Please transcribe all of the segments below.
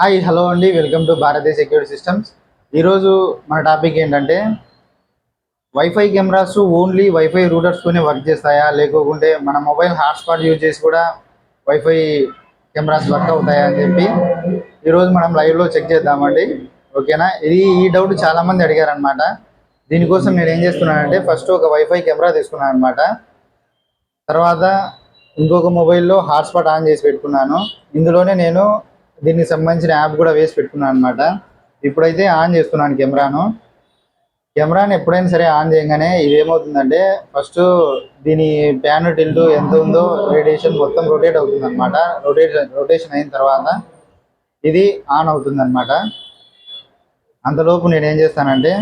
Hi hello అండి, welcome to Bharatiya security systems. ఈరోజు మన టాపిక్ ఏంటంటే వైఫై కెమెరాస్ ఓన్లీ వైఫై రూటర్స్తోనే వర్క్ చేస్తాయా, లేకుంటే మన మొబైల్ హాట్స్పాట్ యూజ్ చేసి కూడా వైఫై కెమెరాస్ వర్క్ అవుతాయా అని చెప్పి ఈరోజు మనం లైవ్లో చెక్ చేద్దామండి. ఓకేనా, ఈ డౌట్ చాలామంది అడిగారనమాట. దీనికోసం నేను ఏం చేస్తున్నానంటే ఫస్ట్ ఒక వైఫై కెమెరా తీసుకున్నాను అనమాట. తర్వాత ఇంకొక మొబైల్లో హాట్స్పాట్ ఆన్ చేసి పెట్టుకున్నాను. ఇందులోనే నేను దీనికి సంబంధించిన యాప్ కూడా వేసి పెట్టుకున్నాను అనమాట. ఇప్పుడైతే ఆన్ చేస్తున్నాను కెమెరాని ఎప్పుడైనా సరే ఆన్ చేయగానే ఇది ఏమవుతుందంటే ఫస్ట్ దీని ప్యాన్ టిల్ట్ ఎంత ఉందో రేడియేషన్ మొత్తం రొటేట్ అవుతుంది అనమాట. రొటేషన్ అయిన తర్వాత ఇది ఆన్ అవుతుంది అనమాట. అంతలోపు నేను ఏం చేస్తానంటే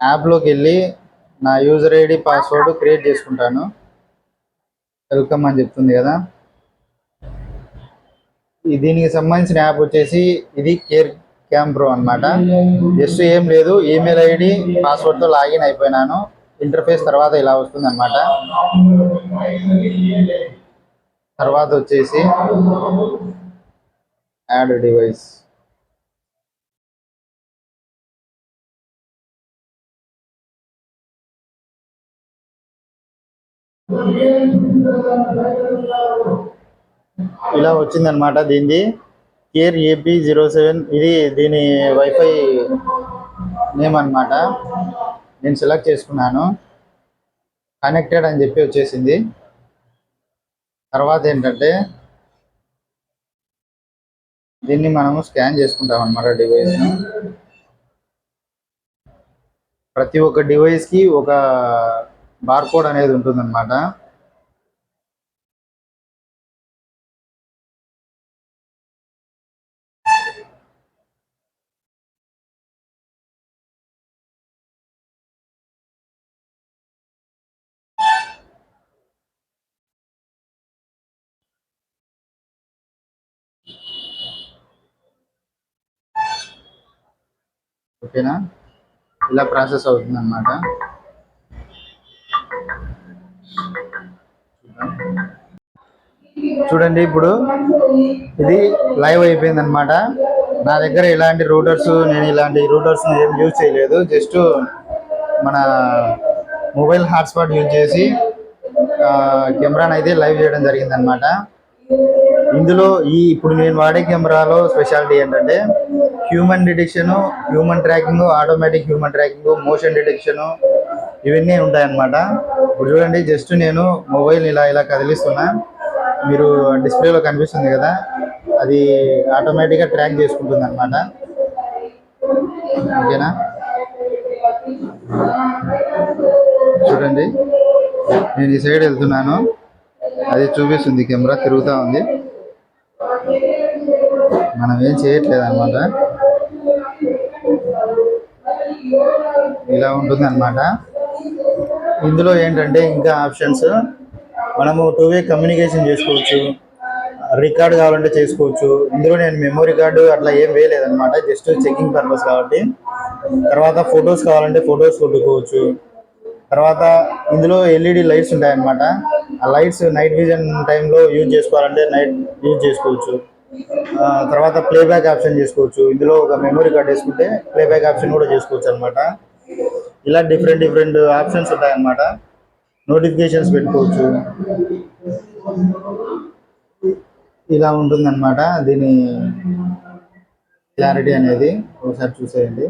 యాప్లోకి వెళ్ళి నా యూజర్ ఐడి పాస్వర్డ్ క్రియేట్ చేసుకుంటాను. వెల్కమ్ అని చెప్తుంది కదా. దీనికి సంబంధించిన యాప్ వచ్చేసి ఇది కేర్ క్యామ్ ప్రో అనమాట. జస్ట్ ఏం లేదు, ఈమెయిల్ ఐడి పాస్వర్డ్తో లాగిన్ అయిపోయినాను. ఇంటర్ఫేస్ తర్వాత ఇలా వస్తుంది అనమాట. తర్వాత వచ్చేసి యాడ్ డివైస్, ఇలా వచ్చిందనమాట. దీనిది కేర్ AP07, ఇది దీని వైఫై నేమ్ అనమాట. నేను సెలెక్ట్ చేసుకున్నాను, కనెక్టెడ్ అని చెప్పి వచ్చేసింది. తర్వాత ఏంటంటే దీన్ని మనము స్కాన్ చేసుకుంటాం అనమాట డివైస్ను. ప్రతి ఒక్క డివైస్కి ఒక బార్కోడ్ అనేది ఉంటుందన్నమాట. ఓకేనా, ఇలా ప్రాసెస్ అవుతుంది అన్నమాట. చూడండి, ఇప్పుడు ఇది లైవ్ అయిపోయింది అనమాట. నా దగ్గర ఇలాంటి నేను ఇలాంటి రూటర్స్ ఏం యూజ్ చేయలేదు. జస్ట్ మన మొబైల్ హాట్స్పాట్ యూజ్ చేసి కెమెరాని అయితే లైవ్ చేయడం జరిగింది అనమాట. ఇందులో ఇప్పుడు నేను వాడే కెమెరాలో స్పెషాలిటీ ఏంటంటే human detection, human tracking, automatic human tracking, motion detection, ఇవన్నీ ఉంటాయన్నమాట. ఇప్పుడు చూడండి, జస్ట్ నేను మొబైల్ ఇలా కదిలిస్తున్నా, మీరు డిస్ప్లేలో కనిపిస్తుంది కదా, అది ఆటోమేటిక్గా ట్రాక్ చేసుకుంటుంది అనమాట. ఓకేనా, చూడండి నేను ఈ సైడ్ వెళ్తున్నాను, అది చూపిస్తుంది, కెమెరా తిరుగుతూ ఉంది. మనం ఏం చేయట్లేదు అనమాట. ఇలా ఉంటుంది అనమాట. ఇందులో ఏంటంటే ఇంకా ఆప్షన్స్, మనము 2-వే కమ్యూనికేషన్ చేసుకోవచ్చు, రికార్డ్ కావాలంటే చేసుకోవచ్చు. ఇందులో నేను మెమొరీ కార్డు అట్లా ఏం వేయలేదన్నమాట, జస్ట్ చెకింగ్ పర్పస్ కాబట్టి. తర్వాత ఫొటోస్ కావాలంటే ఫొటోస్ కొట్టుకోవచ్చు. తర్వాత ఇందులో LED లైట్స్ ఉంటాయన్నమాట. ఆ లైట్స్ నైట్ విజన్ టైంలో యూజ్ చేసుకోవాలంటే నైట్ యూజ్ చేసుకోవచ్చు. తర్వాత ప్లేబ్యాక్ ఆప్షన్ చేసుకోవచ్చు. ఇందులో ఒక మెమొరీ కార్డ్ వేసుకుంటే ప్లేబ్యాక్ ఆప్షన్ కూడా చేసుకోవచ్చు అనమాట. ఇలా డిఫరెంట్ ఆప్షన్స్ ఉంటాయన్నమాట. నోటిఫికేషన్స్ పెట్టుకోవచ్చు. ఇలా ఉంటుందన్నమాట దీని క్లారిటీ అనేది. ఒకసారి చూసేయండి.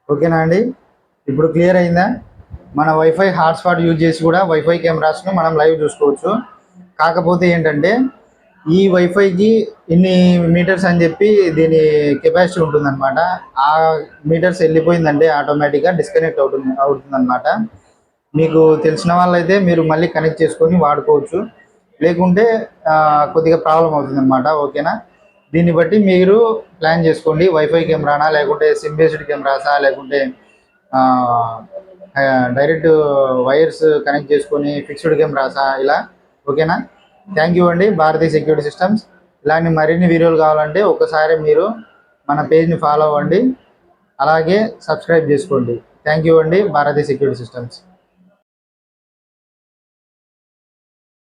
ఓకేనా అండి, ఇప్పుడు క్లియర్ అయిందా? మన వైఫై హాట్స్పాట్ యూజ్ చేసి కూడా వైఫై కెమెరాస్ను మనం లైవ్ చూసుకోవచ్చు. కాకపోతే ఏంటంటే ఈ వైఫైకి ఇన్ని మీటర్స్ అని చెప్పి దీని కెపాసిటీ ఉంటుందన్నమాట. ఆ మీటర్స్ వెళ్ళిపోయిందంటే ఆటోమేటిక్గా డిస్కనెక్ట్ అవుతుందన్నమాట. మీకు తెలిసిన వాళ్ళైతే మీరు మళ్ళీ కనెక్ట్ చేసుకొని వాడుకోవచ్చు, లేకుంటే కొద్దిగా ప్రాబ్లం అవుతుందన్నమాట. ఓకేనా, దీన్ని బట్టి మీరు ప్లాన్ చేసుకోండి. వైఫై కెమెరానా, లేకుంటే సిమ్ బేస్డ్ కెమెరాసా, లేకుంటే డైరెక్ట్ వైర్స్ కనెక్ట్ చేసుకొని ఫిక్స్డ్ కెమెరాసా, ఇలా. ఓకేనా, థ్యాంక్ యూ అండి, భారతీయ సెక్యూరిటీ సిస్టమ్స్. ఇలాంటి మరిన్ని వీడియోలు కావాలంటే ఒకసారి మీరు మన పేజ్ని ఫాలో అవ్వండి, అలాగే సబ్స్క్రైబ్ చేసుకోండి. థ్యాంక్ యూ అండి. భారతీయ సెక్యూరిటీ సిస్టమ్స్.